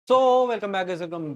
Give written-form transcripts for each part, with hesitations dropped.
So welcome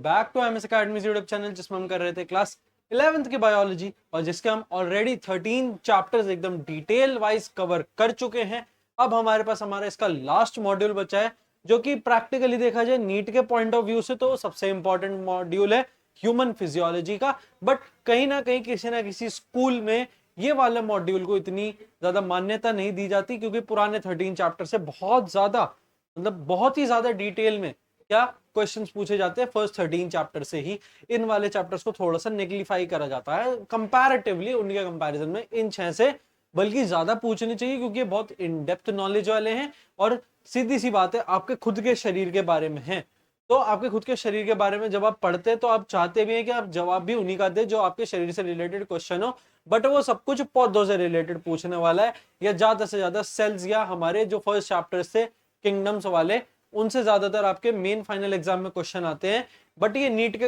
back to MS academy YouTube channel, जिसमें हम कर रहे थे क्लास 11th की बायोलॉजी और जिसके हम ऑलरेडी 13 चैप्टर्स एकदम डिटेल वाइज कवर कर चुके हैं। अब हमारे पास हमारा इसका लास्ट मॉड्यूल बचा है, जो कि प्रैक्टिकली देखा जाए नीट के पॉइंट ऑफ व्यू से तो सबसे इंपॉर्टेंट मॉड्यूल है ह्यूमन फिजियोलॉजी का। बट कहीं ना कहीं किसी ना किसी स्कूल में ये वाले मॉड्यूल को इतनी ज्यादा मान्यता नहीं दी जाती, क्योंकि पुराने 13 चैप्टर से बहुत ज्यादा बहुत ही ज्यादा डिटेल में क्या क्वेश्चंस पूछे जाते हैं फर्स्ट 13 चैप्टर से ही। इन वाले चैप्टर्स को थोड़ा सा नेग्लिफाई करा जाता है कंपैरेटिवली, उनके कंपैरिजन में इन 6 से बल्कि ज्यादा पूछनी चाहिए, क्योंकि ये बहुत इन डेप्थ नॉलेज वाले हैं और सीधी सी बात है आपके खुद के शरीर के बारे में है। तो आपके खुद के शरीर के बारे में जब आप पढ़ते हैं तो आप चाहते भी हैं कि आप जवाब भी उन्हीं का दे जो आपके शरीर से रिलेटेड क्वेश्चन हो, बट वो सब कुछ पौधों से रिलेटेड पूछने वाला है, या ज्यादा से ज्यादा सेल्स या हमारे जो फर्स्ट चैप्टर से किंगडम्स वाले उनसे ज्यादातर आपके मेन फाइनल एग्जाम में क्वेश्चन आते हैं। बट ये नीट के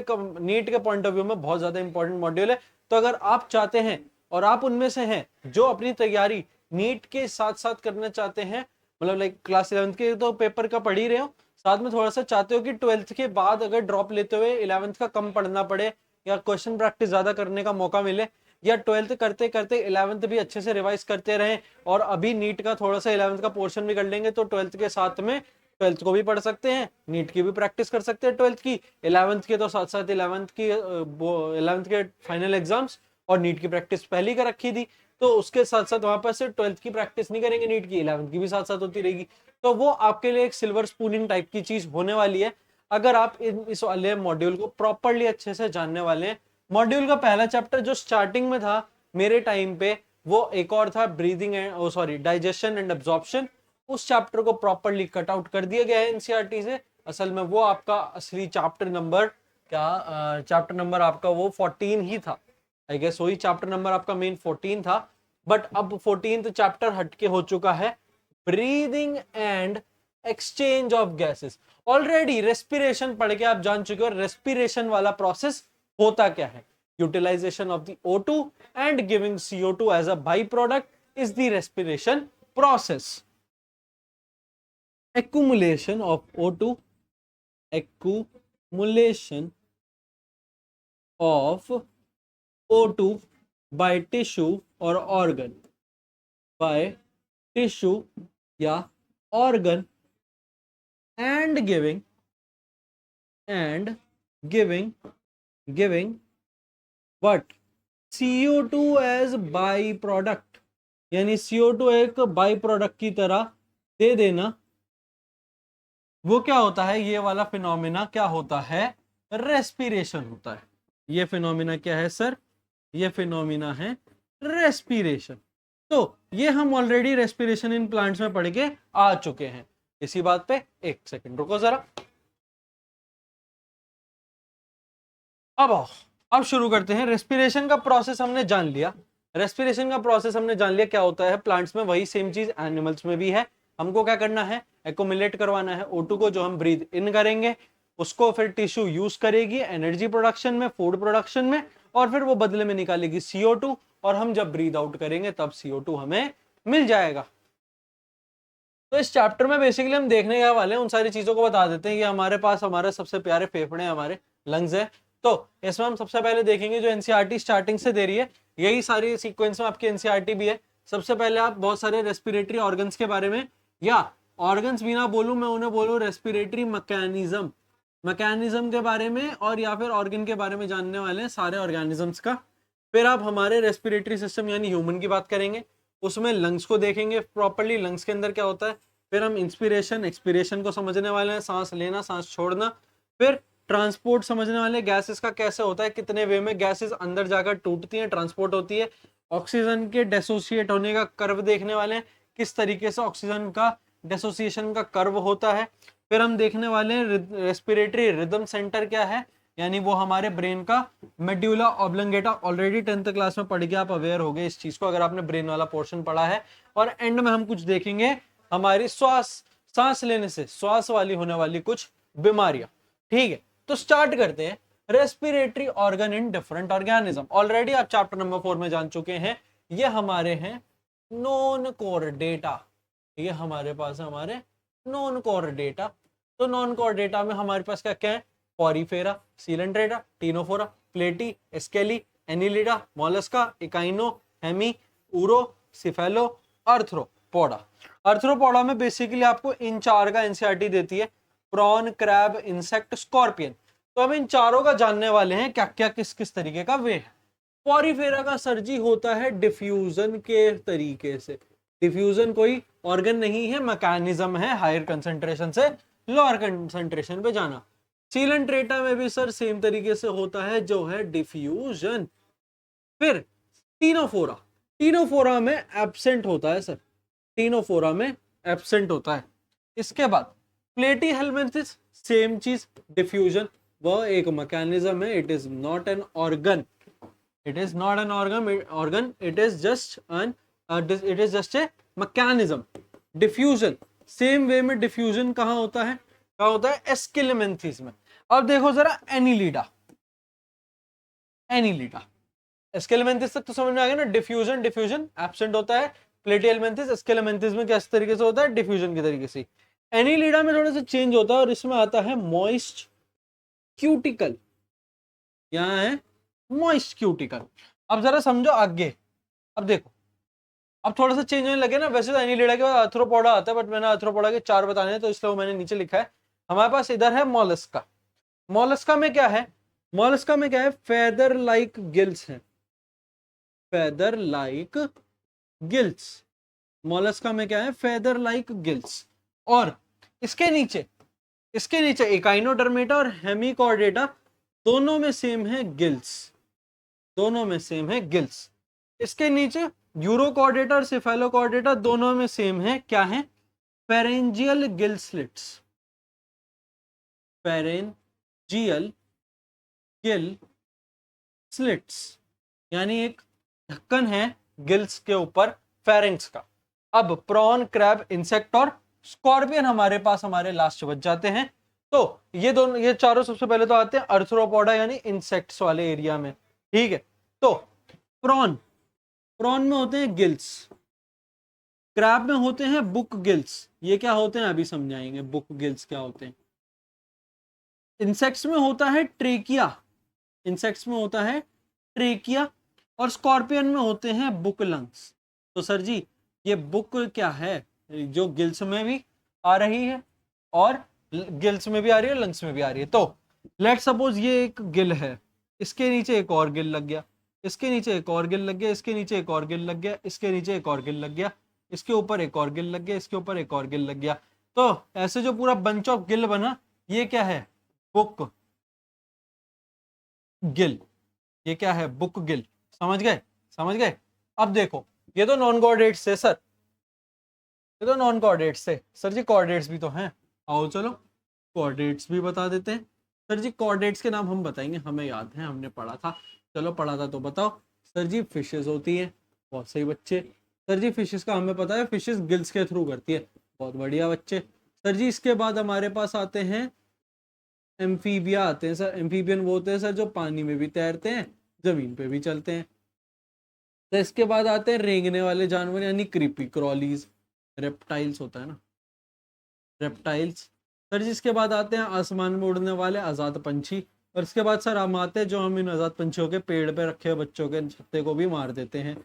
पॉइंट ऑफ व्यू में बहुत ज्यादा इंपॉर्टेंट मॉड्यूल है। तो अगर आप चाहते हैं और आप उनमें से हैं जो अपनी तैयारी नीट के साथ साथ करना चाहते हैं, मतलब लाइक क्लास 11th के तो पेपर का पढ़ ही रहे हो, साथ में थोड़ा सा चाहते हो कि 12th के बाद अगर ड्रॉप लेते हुए 11th का कम पढ़ना पड़े या क्वेश्चन प्रैक्टिस ज्यादा करने का मौका मिले, या 12th करते करते 11th भी अच्छे से रिवाइज करते रहें और अभी नीट का थोड़ा सा 11th का पोर्शन भी कर लेंगे, तो 12th के साथ में 12th को भी पढ़ सकते हैं, नीट की भी प्रैक्टिस कर सकते हैं 12th की, 11th के तो साथ साथ 11th के फाइनल एग्जाम्स और नीट की प्रैक्टिस पहले ही कर रखी थी, तो उसके साथ साथ वहां पर सिर्फ 12th की प्रैक्टिस नहीं करेंगे, नीट की 11th की भी साथ साथ होती रहेगी। तो वो आपके लिए एक सिल्वर स्पूनिंग टाइप की चीज होने वाली है अगर आप इस वाले मॉड्यूल को प्रॉपरली अच्छे से जानने वाले हैं। मॉड्यूल का पहला चैप्टर जो स्टार्टिंग में था मेरे टाइम पे, वो एक और था breathing and digestion and absorption. उस चैप्टर को प्रॉपरली कट आउट कर दिया गया है एनसीईआरटी से। असल में वो आपका असली चैप्टर नंबर चैप्टर नंबर आपका वो 14 ही था, आई गेस वही चैप्टर नंबर आपका मेन 14 था। बट अब 14th चैप्टर हटके हो चुका है breathing and exchange of gases. Already respiration पढ़ के आप जान चुके हो रेस्पिरेशन वाला प्रोसेस होता क्या है। Utilization of the O2 and giving CO2 as a by product is the respiration process. accumulation of O2 accumulation of O2 by tissue or organ by tissue या organ and giving what CO2 as by product, यानी CO2 एक by product की तरह दे देना। वो क्या होता है, ये वाला फिनोमिना क्या होता है, रेस्पिरेशन होता है। ये फिनोमिना क्या है सर, ये फिनोमिना है रेस्पिरेशन। तो ये हम ऑलरेडी रेस्पिरेशन इन प्लांट्स में पढ़ के आ चुके हैं। इसी बात पे एक सेकंड रुको जरा, अब शुरू करते हैं। रेस्पिरेशन का प्रोसेस हमने जान लिया, क्या होता है प्लांट्स में, वही सेम चीज एनिमल्स में भी है। हमको क्या करना है, एक्यूमुलेट करवाना है O2 को, जो हम ब्रीथ इन करेंगे उसको फिर टिश्यू यूज करेगी एनर्जी प्रोडक्शन में, फूड प्रोडक्शन में, और फिर वो बदले में निकालेगी CO2, और हम जब ब्रीथ आउट करेंगे तब CO2 हमें मिल जाएगा। तो इस चैप्टर में बेसिकली हम देखने वाले हैं, उन सारी चीजों को बता देते हैं। कि हमारे पास हमारे सबसे प्यारे फेफड़े हमारे लंग्स है। तो इसमें हम सबसे पहले देखेंगे जो एनसीईआरटी स्टार्टिंग से दे रही है, यही सारी सीक्वेंस में आपकी एनसीईआरटी भी है। सबसे पहले आप बहुत सारे रेस्पिरेटरी ऑर्गन्स के बारे में, या ऑर्गन्स भी ना बोलूं मैं उन्हें बोलूं रेस्पिरेटरी मैकेनिज्म के बारे में, और या फिर ऑर्गन के बारे में जानने वाले हैं, सारे ऑर्गेनिजम्स का। फिर आप हमारे रेस्पिरेटरी सिस्टम यानी ह्यूमन की बात करेंगे, उसमें लंग्स को देखेंगे प्रॉपर्ली, लंग्स के अंदर क्या होता है। फिर हम इंस्पिरेशन एक्सपिरेशन को समझने वाले हैं, सांस लेना सांस छोड़ना। फिर ट्रांसपोर्ट समझने वाले, गैसेस का कैसे होता है, कितने वे में गैसेस अंदर जाकर टूटती हैं, ट्रांसपोर्ट होती है। ऑक्सीजन के डिसोसिएट होने का कर्व देखने वाले हैं, किस तरीके से ऑक्सीजन का डिसोसिएशन का कर्व होता है। फिर हम देखने वाले हैं रेस्पिरेटरी रिदम सेंटर क्या है, यानी वो हमारे ब्रेन का medulla oblongata. Already 10th class में पढ़ के आप अवेयर हो गए इस चीज को, अगर आपने ब्रेन वाला पोर्शन पढ़ा है। और एंड में हम कुछ देखेंगे हमारी सांस लेने से श्वास वाली होने वाली कुछ बीमारियां। ठीक है, तो स्टार्ट करते हैं। Respiratory organ in different organism, already आप चैप्टर नंबर 4 में जान चुके हैं। ये हमारे हैं नॉन कोर डेटा, ये हमारे पास है हमारे नॉन कोर डेटा। तो नॉन कॉर्डेटा में हमारे पास क्या क्या है, Porifera, Coelenterata, Ctenophora, Platy, Aschel, Annelida, Mollusca, Echino, Hemi, Uro, Cephalo, Arthropoda. Arthropoda में बेसिकली आपको इन चार का एनसीईआरटी देती है, प्रॉन, क्रैब, इंसेक्ट, स्कॉर्पियन। तो हम इन चारों का जानने वाले हैं क्या क्या किस किस तरीके का वे है। पॉरीफेरा का सर्जी होता है डिफ्यूजन के तरीके से। डिफ्यूजन कोई ऑर्गन नहीं है, मैकेनिज्म है हायर कंसंट्रेशन से लोअर कंसंट्रेशन पे जाना। सीलेंट्रेटा में भी सर सेम तरीके से होता है, जो है डिफ्यूजन। फिर टीनोफोरा, टीनोफोरा में एब्सेंट होता है सर, टीनोफोरा में एब्सेंट होता है। इसके बाद प्लेटी हेलमिंथिस, सेम चीज, डिफ्यूजन, वह एक मैकेनिज्म है, it is not an organ, it is not an organ, it is just a mechanism. Diffusion, same way में डिफ्यूजन कहां होता है, कहां होता है, एस्किलमेंथिस में। अब देखो जरा एनिलिडा, एनिलिडा एस्किलमेंथिस तक तो समझ में आ गया ना, डिफ्यूजन, डिफ्यूजन एब्सेंट होता है, प्लेटियलमेंथिस एस्किलमेंथिस में किस तरीके से होता है, डिफ्यूजन की तरीके से। एनिलिडा में थोड़ा सा चेंज होता है और इसमें आता है मॉइस्ट क्यूटिकल, यहाँ है मॉइस्ट क्यूटिकल। अब जरा समझो आगे, अब देखो अब थोड़ा सा चेंज होने लगे ना। वैसे तो एनिलिडा के बाद आर्थ्रोपोडा आता है, बट मैंने आर्थ्रोपोडा के चार बताने हैं तो इसलिए वो मैंने नीचे लिखा है। हमारे पास इधर है मोलस्का, मोलस्का में क्या है, मोलस्का में क्या है, फेदर लाइक गिल्स है, फेदर लाइक गिल्स। मोलस्का में क्या है, फेदर लाइक गिल्स। और इसके नीचे, इसके नीचे इकाइनोडर्मेटा और हेमिकॉर्डेटा दोनों में सेम है गिल्स, दोनों में सेम है गिल्स। इसके नीचे यूरोकॉर्डेटा और सिफेलोकॉर्डेटा दोनों में सेम है, क्या है, pharyngeal gill slits, pharyngeal gill slits, यानी एक ढक्कन है गिल्स के ऊपर फेरेंक्स का। अब प्रॉन, क्रैब, इंसेक्ट और स्कॉर्पियन हमारे पास हमारे लास्ट बच जाते हैं। तो ये दोनों, ये चारों सबसे पहले तो आते हैं अर्थ्रोपोडा यानी इंसेक्ट्स वाले एरिया में, ठीक है। तो प्रॉन, प्रॉन में होते हैं गिल्स, क्रैब में होते हैं बुक गिल्स, ये क्या होते हैं अभी समझाएंगे बुक गिल्स क्या होते हैं। इंसेक्ट्स में होता है ट्रेकिया, इंसेक्ट्स में होता है ट्रेकिया, और स्कॉर्पियन में होते हैं बुक लंग्स। तो सर जी ये बुक क्या है, जो गिल्स में भी आ रही है और गिल्स में भी आ रही है, लंग्स में भी आ रही है। तो लेट सपोज ये एक गिल है, इसके नीचे एक और गिल लग गया, इसके नीचे एक और गिल लग गया, इसके नीचे एक और गिल लग गया, इसके नीचे एक और गिल लग गया, इसके ऊपर एक और गिल लग गया, इसके ऊपर एक और गिल लग गया। तो ऐसे जो पूरा बंच ऑफ गिल बना, ये क्या है, बुक गिल, ये क्या है, बुक गिल। समझ गए, समझ गए। अब देखो ये तो नॉन कोऑर्डिनेट्स है सर, ये तो नॉन कोऑर्डिनेट्स है सर जी, कोऑर्डिनेट्स भी तो हैं। आओ चलो कोऑर्डिनेट्स भी बता देते हैं। सर जी कोऑर्डिनेट्स के नाम हम बताएंगे, हमें याद है, हमने पढ़ा था। चलो पढ़ा था तो बताओ। सर जी फिशेस होती है, बहुत सही बच्चे। सर जी फिशेस का हमें पता है, फिशेस गिल्स के थ्रू करती है, बहुत बढ़िया बच्चे। सर जी इसके बाद हमारे पास आते हैं एम्फीबिया आते हैं सर। एम्फीबियन वो होते हैं सर जो पानी में भी तैरते हैं, जमीन पे भी चलते हैं। तो इसके बाद आते हैं रेंगने वाले जानवर यानी क्रीपी क्रॉलीज, रेप्टाइल्स होता है ना, रेप्टाइल्स। सर जिसके बाद आते हैं आसमान में उड़ने वाले आजाद पंछी। और इसके बाद सर हम आते हैं जो हम इन आजाद पंछियों के पेड़ पे रखे हुए बच्चों के छत्ते को भी मार देते हैं।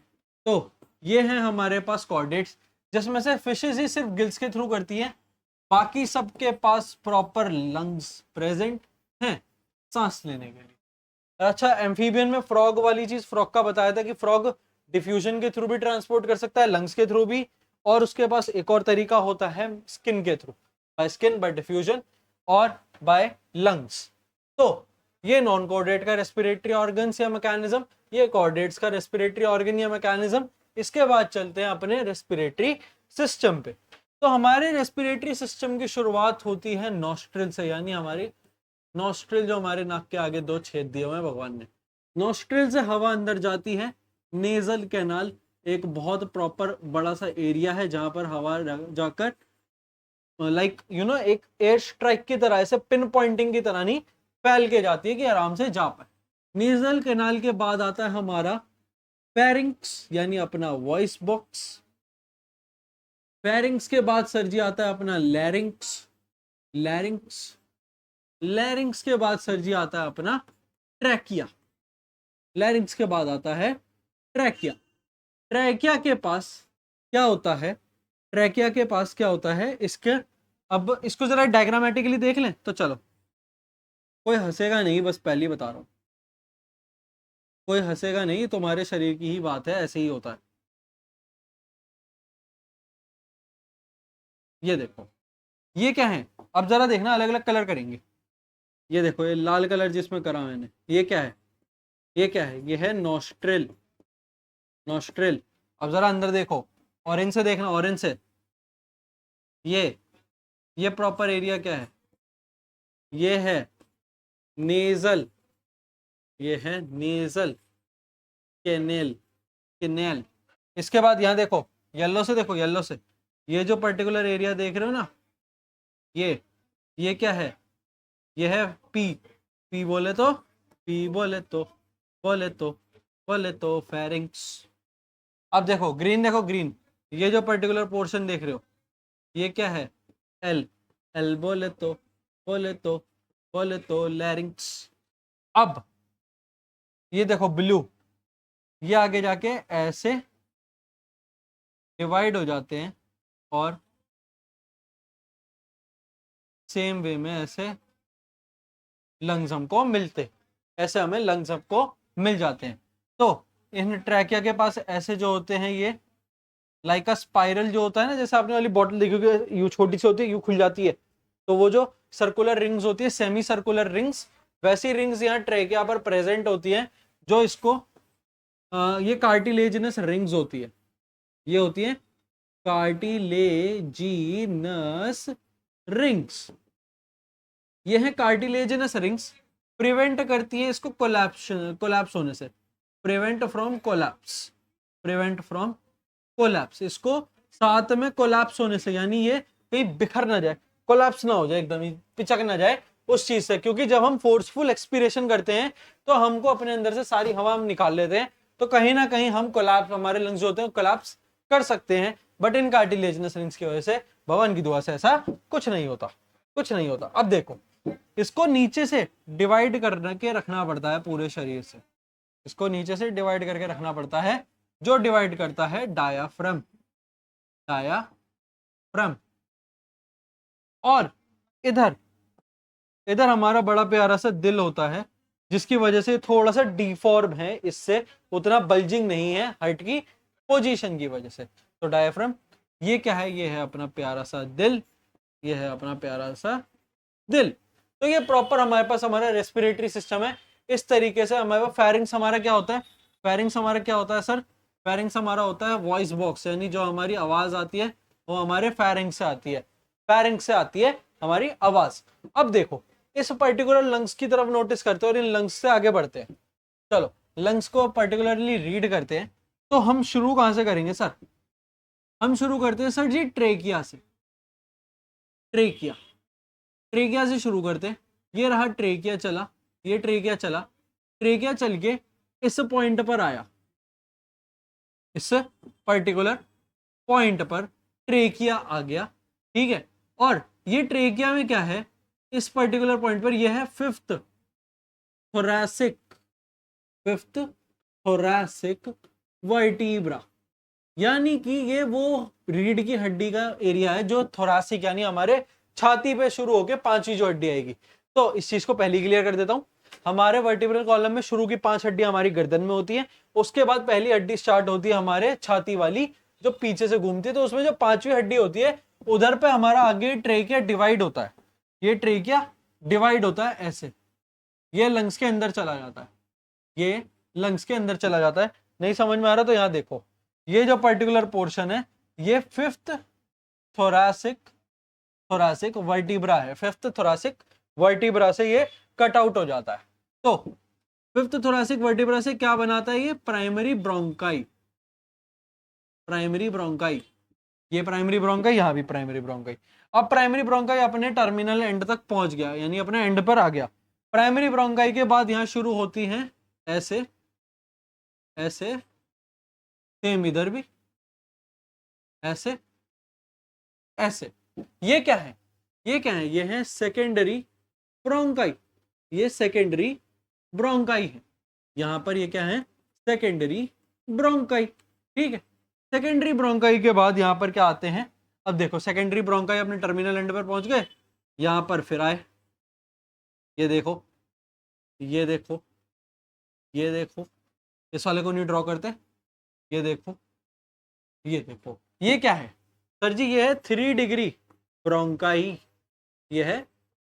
तो ये है हमारे पास कोऑर्डिनेट्स, जिसमें से फिशेस ही सिर्फ गिल्स के थ्रू करती है, बाकी सबके पास प्रॉपर लंग्स प्रेजेंट हैं सांस लेने के लिए। अच्छा एम्फीबियन में फ्रॉग वाली चीज, फ्रॉग का बताया था कि फ्रॉग डिफ्यूजन के थ्रू भी ट्रांसपोर्ट कर सकता है, लंग्स के थ्रू भी, और उसके पास एक और तरीका होता है स्किन के through, by skin, bye diffusion और बाय लंग्स। तो ये नॉन कोऑर्डिनेट का रेस्पिरेटरी ऑर्गन्स या मैकेनिज्म, ये कोऑर्डिनेट्स का रेस्पिरेटरी ऑर्गन या मैकेनिज्म। इसके बाद चलते हैं अपने रेस्पिरेटरी सिस्टम पे। तो हमारे रेस्पिरेटरी सिस्टम की शुरुआत होती है नॉस्ट्रिल से, यानी हमारी नॉस्ट्रिल जो हमारे नाक के आगे दो छेद दिए हुए हैं भगवान ने, नॉस्ट्रिल से हवा अंदर जाती है। नेजल कैनाल एक बहुत प्रॉपर बड़ा सा एरिया है जहां पर हवा जाकर लाइक यू नो एक एयर स्ट्राइक की तरह, ऐसे पिन पॉइंटिंग की तरह नहीं फैल के जाती है कि आराम से जा पाए। नेजल कैनाल के बाद आता है हमारा फेरिंक्स यानी अपना वॉइस बॉक्स। फेरिंक्स के बाद सर जी आता है अपना लैरिंक्स। लैरिंग्स। लैरिंग्स के बाद सर जी आता है अपना ट्रैकिया। लैरिंग्स के बाद आता है ट्रैकिया। ट्रैकिया के पास क्या होता है? ट्रैकिया के पास क्या होता है इसके? अब इसको जरा डायग्रामेटिकली देख लें तो चलो। कोई हंसेगा नहीं, बस पहले ही बता रहा हूं, कोई हंसेगा नहीं, तुम्हारे शरीर की ही बात है, ऐसे ही होता है। ये देखो, ये क्या है? अब जरा देखना, अलग अलग कलर करेंगे। ये देखो, ये लाल कलर जिसमें करा मैंने, ये क्या है? ये क्या है? ये है नोस्ट्रिल। नोस्ट्रिल। अब जरा अंदर देखो, ऑरेंज से देखना, ऑरेंज से। ये ये प्रॉपर एरिया क्या है? ये है नेजल। ये है नेजल कैनेल। कैनेल। इसके बाद यहाँ देखो, येलो से देखो, येलो से। ये जो पर्टिकुलर एरिया देख रहे हो ना, ये क्या है? ये है पी। पी बोले तो, पी बोले तो, बोले तो, बोले तो फेरिंग्स। अब देखो ग्रीन, देखो ग्रीन। ये जो पर्टिकुलर पोर्शन देख रहे हो, ये क्या है? एल। एल बोले तो, बोले तो, बोले तो लैरिंग्स। अब ये देखो ब्लू, ये आगे जाके ऐसे डिवाइड हो जाते हैं और सेम वे में ऐसे लंग्स हमको मिलते, ऐसे हमें लंग्स हमको मिल जाते हैं। तो इन ट्रैकिया के पास ऐसे जो होते हैं, ये लाइक अ स्पाइरल जो होता है ना, जैसे आपने वाली बॉटल देखी होगी, यूं छोटी सी होती है, यूं खुल जाती है, तो वो जो सर्कुलर रिंग्स होती है, सेमी सर्कुलर रिंग्स, वैसी रिंग्स यहाँ ट्रैकिया पर प्रेजेंट होती है, जो इसको ये कार्टिलेजिनस रिंग्स होती है। ये होती है कार्टिलेजिनस रिंग्स। ये है कार्टिलेजिनस रिंग्स, प्रिवेंट करती है इसको कोलैप्स, कोलैप्स होने से। Prevent from collapse, prevent from collapse, इसको साथ में कोलैप्स होने से, यानी ये कहीं बिखर ना जाए, कोलैप्स ना हो जाए, एकदम ही पिचक ना जाए उस चीज से। क्योंकि जब हम फोर्सफुल एक्सपीरेशन करते हैं तो हमको अपने अंदर से सारी हवा हम निकाल लेते हैं, तो कहीं ना कहीं हम कोलैप्स, हमारे लंग्स होते हैं कोलैप्स कर सकते हैं। बट इन कार्टिलेजिनस रिंग्स की वजह से, भगवान की दुआ से ऐसा कुछ नहीं होता, कुछ नहीं होता। अब देखो, इसको नीचे से डिवाइड करके रखना पड़ता है पूरे शरीर से, इसको नीचे से डिवाइड करके रखना पड़ता है, जो डिवाइड करता है डायाफ्राम। डायाफ्राम। और इधर, इधर हमारा बड़ा प्यारा सा दिल होता है, जिसकी वजह से थोड़ा सा डिफॉर्म है, इससे उतना बल्जिंग नहीं है हार्ट की पोजीशन की वजह से। तो डायाफ्राम, ये क्या है? ये है अपना प्यारा सा दिल। ये है अपना प्यारा सा दिल। तो ये प्रॉपर हमारे पास हमारा रेस्पिरेटरी सिस्टम है। इस तरीके से हमारे पास फेरिंग्स हमारा क्या होता है? फेरिंग्स हमारा क्या होता है सर? फेरिंग्स हमारा होता है वॉइस बॉक्स, यानी जो हमारी आवाज आती है वो हमारे फेरिंग्स से आती है। फेरिंग्स से आती है हमारी आवाज। अब देखो, इस पर्टिकुलर लंग्स की तरफ नोटिस करते हैं और इन लंग्स से आगे बढ़ते हैं। चलो लंग्स को पर्टिकुलरली रीड करते हैं। तो हम शुरू कहां से करेंगे सर? हम शुरू करते हैं सर जी ट्रेकिया से। ट्रेकिया, ट्रेकिया से शुरू करते हैं। ये रहा ट्रेकिया चला, ये ट्रेकिया चला, ट्रेकिया चल के इस पॉइंट पर आया, इस पर्टिकुलर पॉइंट पर ट्रेकिया आ गया, ठीक है। और ये ट्रेकिया में क्या है? इस पर्टिकुलर पॉइंट पर यह है fifth thoracic, fifth thoracic vertebra. यानी कि ये वो रीढ़ की हड्डी का एरिया है जो थोरासिक, यानी हमारे छाती पे शुरू होके पांचवी जो हड्डी आएगी। तो इस चीज को पहले क्लियर कर देता हूं। हमारे वर्टिब्रल कॉलम में शुरू की 5 हड्डियां हमारी गर्दन में होती है, उसके बाद पहली हड्डी स्टार्ट होती है हमारे छाती वाली, जो पीछे से घूमती है। तो उसमें जो 5वीं हड्डी होती है, उधर पे हमारा आगे ट्रेकिया डिवाइड होता है। ये ट्रेकिया डिवाइड होता है ऐसे, ये लंग्स के अंदर चला जाता है, ये लंग्स के अंदर चला जाता है। नहीं समझ में आ रहा तो यहां देखो, ये जो पर्टिकुलर पोर्शन है, ये फिफ्थ थोरैसिक, थोरैसिक वर्टिब्रा है। फिफ्थ थोरैसिक वर्टिब्रा से ये कट आउट हो जाता है। तो फिफ्थ थोरैसिक वर्टिब्रा से क्या बनाता है? ये प्राइमरी ब्रोंकाई, प्राइमरी ब्रोंकाई। ये प्राइमरी ब्रोंकाई, यहां भी प्राइमरी ब्रोंकाई। अब प्राइमरी ब्रोंकाई अपने टर्मिनल एंड तक पहुंच गया, यानी अपने एंड पर आ गया। प्राइमरी ब्रोंकाई के बाद यहां शुरू होती है ऐसे, ऐसे, सेम इधर भी ऐसे, ऐसे। ये क्या है? ये क्या है, ये है सेकेंडरी ब्रोंकाई, ये सेकेंडरी ब्रोंकाई है। यहां पर ये क्या है, सेकेंडरी ब्रोंकाई। ठीक है, सेकेंडरी ब्रोंकाई के बाद यहां पर क्या आते हैं, अब देखो सेकेंडरी ब्रोंकाई अपने टर्मिनल एंड पर पहुंच गए, यहां पर फिर आए, ये देखो, ये देखो, ये देखो, इस वाले को नहीं ड्रॉ करते, ये देखो, ये देखो, ये क्या है सर जी, ये है 3 डिग्री ब्रोंकाई, ये है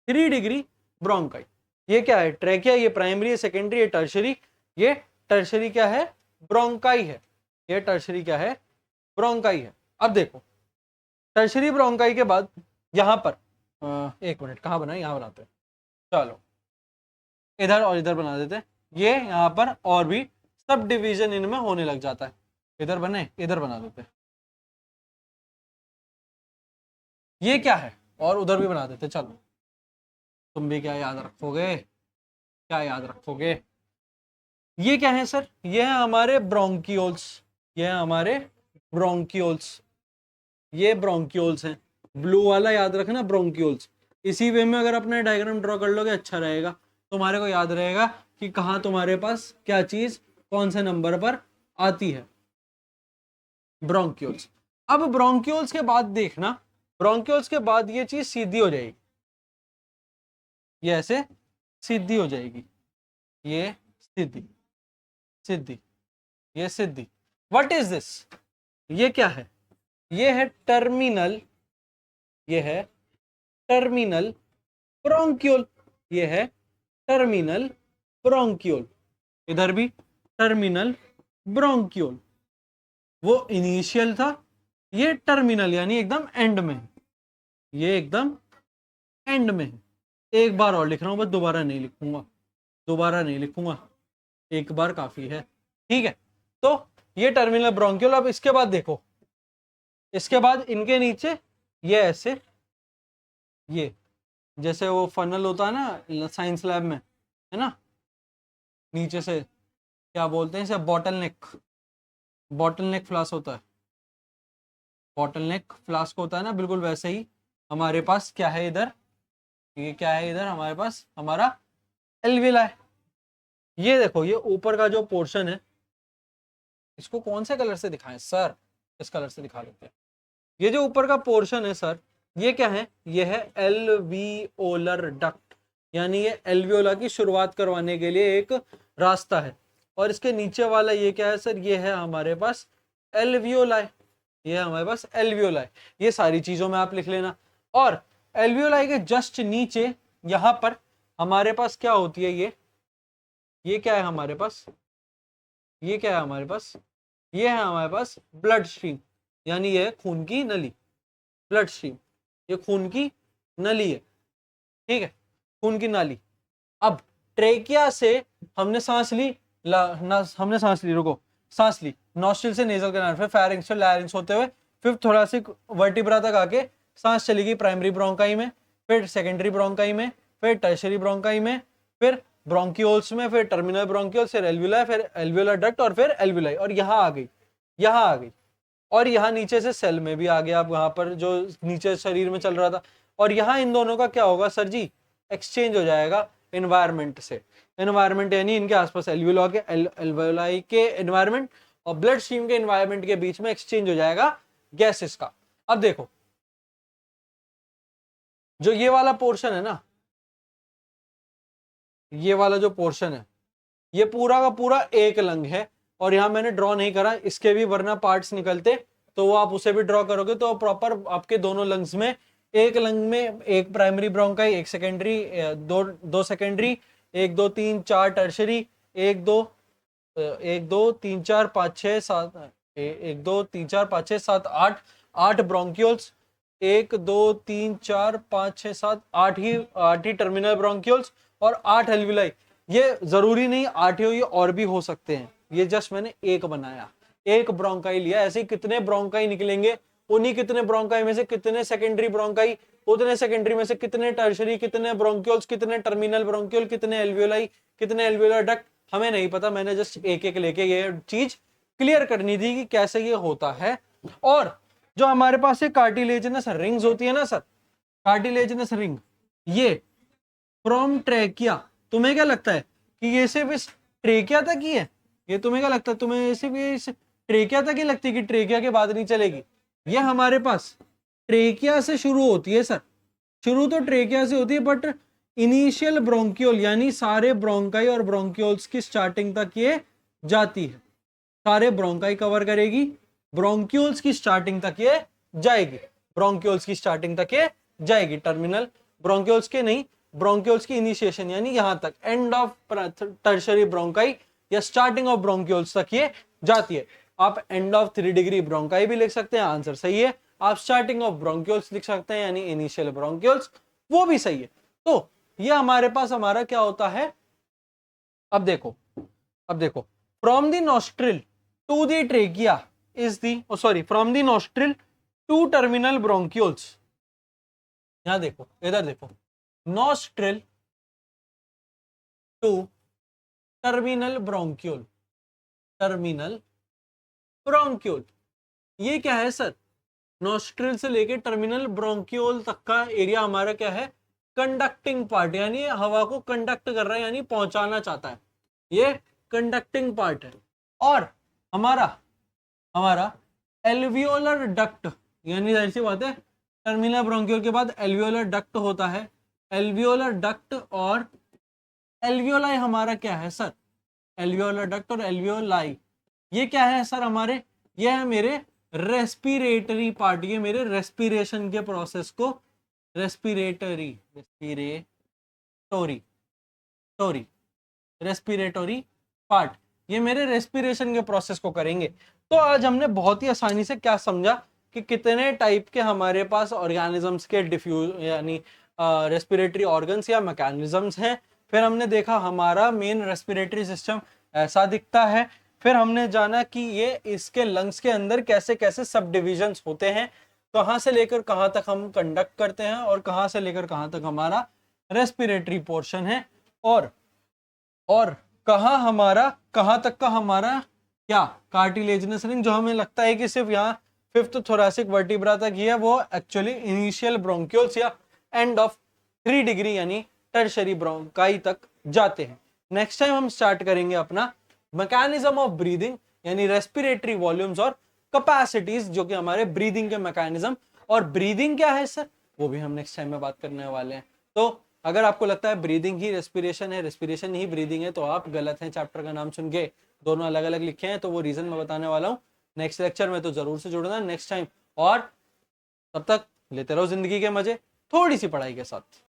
3 डिग्री ब्रोंकाई। ये क्या है, ट्रैकिया, ये प्राइमरी है, सेकेंडरी है, टर्शरी, ये टर्शरी क्या है, ब्रोंकाई है, ये टर्शरी क्या है, ब्रोंकाई है। अब देखो टर्शरी ब्रोंकाई के बाद यहां पर एक मिनट, कहां बना, यहां बनाते हैं, चलो इधर और इधर बना देते हैं, ये यहां पर और भी सब डिवीजन इनमें होने लग जाता है, इधर बने, इधर बना देते हैं, ये क्या है, और उधर भी बना देते, चलो तुम भी क्या याद रखोगे, क्या याद रखोगे, ये क्या है सर, ये है हमारे ब्रोंकियोल्स, ये है हमारे ब्रोंकियोल्स, ये ब्रोंकियोल्स हैं, ब्लू वाला याद रखना ब्रोंकियोल्स। इसी वे में अगर अपना डायग्राम ड्रॉ कर लोगे अच्छा रहेगा, तुम्हारे को याद रहेगा कि कहाँ तुम्हारे पास क्या चीज कौन से नंबर पर आती है, ब्रोंकियोल्स। अब ब्रोंकियोल्स के बाद देखना, ब्रोंकियोल्स के बाद ये चीज सीधी हो जाएगी, ये ऐसे सीधी हो जाएगी, ये सीधी, सीधी, ये सीधी। व्हाट इज दिस, ये क्या है, ये है टर्मिनल, ये है टर्मिनल ब्रोंक्यूल, ये है टर्मिनल ब्रोंक्यूल, इधर भी टर्मिनल ब्रोंक्यूल। वो इनिशियल था, ये टर्मिनल यानी एकदम एंड में है, ये एकदम एंड में है। एक बार और लिख रहा हूं बस, दोबारा नहीं लिखूंगा, दोबारा नहीं लिखूंगा, एक बार काफी है। ठीक है, तो ये टर्मिनल ब्रोंक्यूल। अब इसके बाद देखो, इसके बाद इनके नीचे ये ऐसे, ये जैसे वो फनल होता है ना साइंस लैब में, है ना, नीचे से क्या बोलते हैं इसे, बॉटल नेक, बॉटल नेक फ्लास्क होता है, बॉटल नेक फ्लास्क होता है ना, बिल्कुल वैसे ही हमारे पास क्या है इधर, ये क्या है इधर हमारे पास, हमारा एल्विला है। ये देखो, ये ऊपर का जो पोर्शन है, इसको कौन से कलर से दिखाएं सर, इस कलर से दिखा देते हैं। ये जो ऊपर का पोर्शन है सर, ये क्या है, ये है एल्वियोलर डक्ट, यानी ये एल्वियोला की शुरुआत करवाने के लिए एक रास्ता है। और इसके नीचे वाला ये क्या है सर, ये है हमारे पास एल्वियोलाई, ये है हमारे पास एल्वियोलाई। ये सारी चीजों में आप लिख लेना। और एल्वियोलाई के जस्ट नीचे यहां पर हमारे पास क्या होती है, ये क्या है हमारे पास, ये क्या है हमारे पास, ये है हमारे पास ब्लड स्ट्रीम, यानी ये है खून की नली, ब्लड स्ट्रीम, ये खून की नली है। ठीक है, खून की नाली। अब ट्रेकिया से हमने सांस ली, हमने सांस ली, रुको, सांस ली नॉस्ट्रिल से नेजल कैनाल, फिर फेरिंक्स से लैरिंक्स होते हुए फिर थोरासिक वर्टिब्रा तक आके सांस चलेगी प्राइमरी ब्रोंकाई में, फिर सेकेंडरी ब्रोंकाई में, फिर टर्शियरी ब्रोंकाई में, फिर ब्रोंकियोल्स में, फिर टर्मिनल ब्रोंकियोल्स, फिर एल्वियोला, फिर एल्वियोलर डक्ट, और फिर एल्वियोलाई, और यहाँ आ गई, यहाँ आ गई। और यहाँ नीचे से सेल में भी आ गया, अब वहां पर जो नीचे शरीर में चल रहा था। और यहाँ इन दोनों का क्या होगा सर जी, एक्सचेंज हो जाएगा एनवायरमेंट से, एनवायरमेंट यानी इनके आसपास एल्वियोला के एल्वियोलाई के एनवायरमेंट और ब्लड स्ट्रीम के एनवायरमेंट के बीच में एक्सचेंज हो जाएगा गैसेस का। अब देखो, जो ये वाला पोर्शन है ना, ये वाला जो पोर्शन है, ये पूरा का पूरा एक लंग है। और यहां मैंने ड्रॉ नहीं करा, इसके भी वरना पार्ट्स निकलते तो वो आप उसे भी ड्रॉ करोगे तो प्रॉपर आपके दोनों लंग्स में, एक लंग में एक प्राइमरी ब्रोंकाई, एक सेकेंडरी, दो सेकेंडरी, 1 2 3 4 टर्शरी, 1 2 1 2 3 4 5 6 7, 1 2 3 4 5 6 7 8, 8 ब्रोंक्यूल्स, 1 2 3 4 5 6 7 8 ही टर्मिनल ब्रोंक्यूल्स और 8 एल्विलाई। ये जरूरी नहीं 8 ही हो, ये और भी हो सकते हैं, ये जस्ट मैंने एक बनाया, एक ब्रोंकाई लिया। ऐसे कितने ब्रोंकाई निकलेंगे, उन्हीं कितने ब्रोंकाई में से कितने सेकेंडरी ब्रोंकाई, उतने सेकेंडरी में से कितने टर्शरी, कितने ब्रोंक्यूल्स, कितने टर्मिनल ब्रोंक्यूल, कितने एल्वियोलाई, कितने एल्वियोलर डक्ट, हमें नहीं पता। मैंने जस्ट एक एक लेके ये चीज क्लियर करनी थी कि कैसे ये होता है। और जो हमारे पास ये कार्टिलेजिनस रिंग्स होती है ना सर, कार्टिलेजिनस रिंग, ये फ्रॉम ट्रेकिया, तुम्हें क्या लगता है कि ये सिर्फ इस ट्रेकिया तक ही है? ये तुम्हें क्या लगता है, तुम्हें सिर्फ ये इस ट्रेकिया तक ही लगती है कि ट्रेकिया के बाद नहीं चलेगी? ये हमारे पास ट्रेकिया से शुरू होती है सर, शुरू तो ट्रेकिया से होती है, बट इनिशियल ब्रोंकियोल यानी सारे ब्रोंकाई और ब्रोंकियोल्स की स्टार्टिंग तक ये जाती है, सारे ब्रोंकाई कवर करेगी, ब्रोंक्यूल्स की स्टार्टिंग तक ये जाएगी, ब्रोंक्यूल्स की स्टार्टिंग तक ये जाएगी, टर्मिनल ब्रोंक्यूल्स के नहीं, ब्रोंक्यूल्स की इनिशिएशन यानी यहां तक, एंड ऑफ टर्शरी ब्रोंकाई या स्टार्टिंग ऑफ ब्रोंक्यूल्स तक ये जाती है। आप एंड ऑफ 3 डिग्री ब्रोंकाई भी लिख सकते हैं, आंसर सही है। आप स्टार्टिंग ऑफ ब्रोंक्यूल्स लिख सकते हैं यानी इनिशियल ब्रोंक्यूल्स, वो भी सही है। तो ये हमारे पास हमारा क्या होता है, अब देखो, अब देखो, from the nostril to the trachea is the, sorry, from the nostril to terminal bronchioles, यहां देखो, इधर देखो, nostril to terminal bronchiole, terminal bronchiole, ये क्या है सर? नॉस्ट्रिल से लेके टर्मिनल ब्रोंक्यूल तक का एरिया हमारा क्या है? कंडक्टिंग पार्ट, यानी हवा को कंडक्ट कर रहा है, यानी पहुंचाना चाहता है, ये कंडक्टिंग पार्ट है। और हमारा हमारा एल्वियोलर डक्ट, यानी जाहिर सी बात है टर्मिनल ब्रोंक्यूल के बाद एल्वियोलर डक्ट होता है, एल्वियोलर डक्ट और एल्वियोलाई हमारा क्या है सर? एल्वियोलर डक्ट और एल्वियोलाई ये क्या है सर हमारे? ये है मेरे रेस्पिरेटरी पार्ट, ये मेरे रेस्पिरेशन के प्रोसेस को, respiratory respiratory tory respiratory part, ये मेरे रेस्पिरेशन के प्रोसेस को करेंगे। तो आज हमने बहुत ही आसानी से क्या समझा कि कितने टाइप के हमारे पास ऑर्गेनिजम्स के डिफ्यूज यानी रेस्पिरेटरी ऑर्गन्स या मैकेनिज्म्स हैं। फिर हमने देखा हमारा मेन रेस्पिरेटरी सिस्टम ऐसा दिखता है। फिर हमने जाना कि ये इसके लंग्स के अंदर कैसे कैसे सब डिविजन्स होते हैं, कहाँ से लेकर कहाँ तक हम कंडक्ट करते हैं और कहाँ से लेकर कहाँ तक हमारा रेस्पिरेटरी पोर्शन है, और कहाँ हमारा, कहाँ तक का हमारा क्या कार्टिलेजिनस रिंग, जो हमें लगता है कि सिर्फ यहाँ 5th थोरैसिक वर्टिब्रा तक ही है, वो एक्चुअली इनिशियल ब्रोंक्यूल्स या एंड ऑफ 3 डिग्री यानी टर्शरी ब्रोंकाई तक जाते हैं। नेक्स्ट टाइम हम स्टार्ट करेंगे अपना मैकेनिज्म ऑफ ब्रीदिंग यानी रेस्पिरेटरी वॉल्यूम्स और कैपेसिटीज, जो कि हमारे ब्रीदिंग के मैकेनिज्म, और ब्रीदिंग क्या है सर वो भी हम नेक्स्ट टाइम में बात करने वाले हैं। तो अगर आपको लगता है ब्रीदिंग ही रेस्पिरेशन है, रेस्पिरेशन ही ब्रीदिंग है, तो आप गलत हैं। चैप्टर का नाम सुन के दोनों अलग अलग लिखे हैं, तो वो रीजन मैं बताने वाला हूँ नेक्स्ट लेक्चर में, तो जरूर से जुड़ना नेक्स्ट टाइम। और तब तक लेते रहो जिंदगी के मजे थोड़ी सी पढ़ाई के साथ।